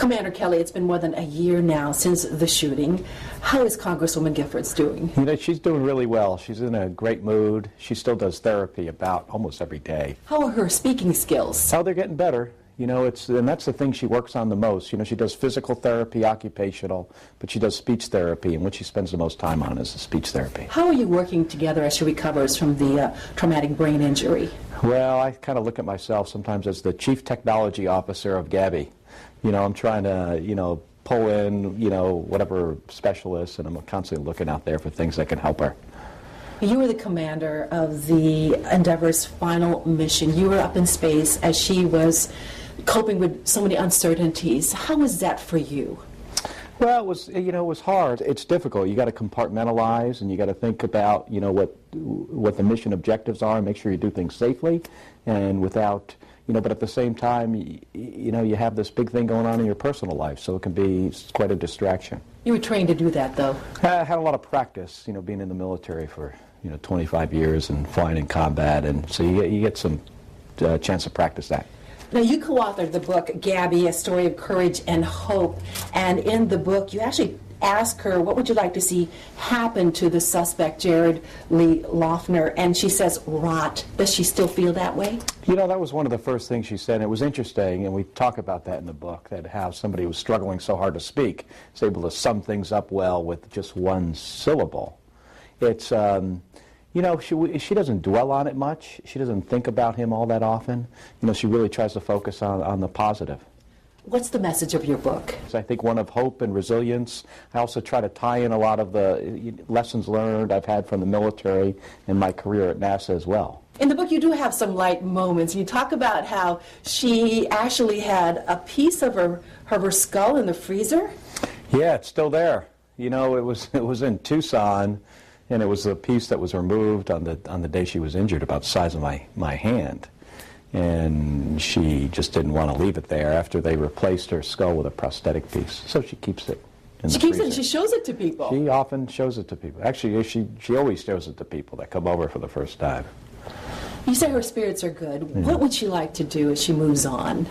Commander Kelly, it's been more than a year now since the shooting. How is Congresswoman Giffords doing? You know, she's doing really well. She's in a great mood. She still does therapy about almost every day. How are her speaking skills? Oh, they're getting better. You know, and that's the thing she works on the most. You know, she does physical therapy, occupational, but she does speech therapy, and what she spends the most time on is the speech therapy. How are you working together as she recovers from the traumatic brain injury? Well, I kind of look at myself sometimes as the chief technology officer of Gabby. You know, I'm trying to, pull in, whatever specialists, and I'm constantly looking out there for things that can help her. You were the commander of the Endeavour's final mission. You were up in space as she was coping with so many uncertainties. How was that for you? Well, it was hard. It's difficult. You got to compartmentalize, and you got to think about, what the mission objectives are, and make sure you do things safely, and without, but at the same time, you have this big thing going on in your personal life, so it can be quite a distraction. You were trained to do that, though. I had a lot of practice, being in the military for 25 years and flying in combat, and so you get some chance to practice that. Now, you co-authored the book, Gabby, A Story of Courage and Hope, and in the book, you actually ask her, what would you like to see happen to the suspect, Jared Lee Loughner, and she says, rot. Does she still feel that way? That was one of the first things she said, and it was interesting, and we talk about that in the book, that how somebody who was struggling so hard to speak is able to sum things up well with just one syllable. It's, she doesn't dwell on it much. She doesn't think about him all that often. She really tries to focus on the positive. What's the message of your book? I think one of hope and resilience. I also try to tie in a lot of the lessons learned I've had from the military and my career at NASA as well. In the book, you do have some light moments. You talk about how she actually had a piece of her skull in the freezer. Yeah, it's still there. It was in Tucson, and it was a piece that was removed on the day she was injured, about the size of my hand. And she just didn't want to leave it there after they replaced her skull with a prosthetic piece. So she keeps it in the freezer. She keeps it and she shows it to people. She often shows it to people. Actually, she always shows it to people that come over for the first time. You say her spirits are good. Mm-hmm. What would she like to do as she moves on?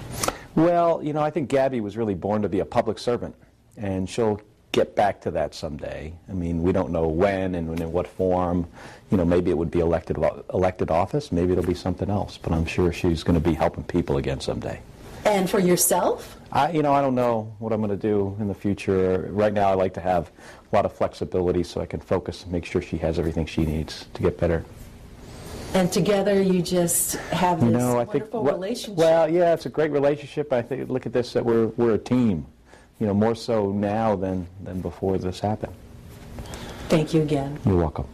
Well, I think Gabby was really born to be a public servant, and she'll get back to that someday. I mean, we don't know when and in what form. Maybe it would be elected office. Maybe it'll be something else. But I'm sure she's going to be helping people again someday. And for yourself? I don't know what I'm going to do in the future. Right now, I like to have a lot of flexibility so I can focus and make sure she has everything she needs to get better. And together, you just have this wonderful relationship. Well, yeah, it's a great relationship. I think, look at this, that we're a team. More so now than before this happened. Thank you again. You're welcome.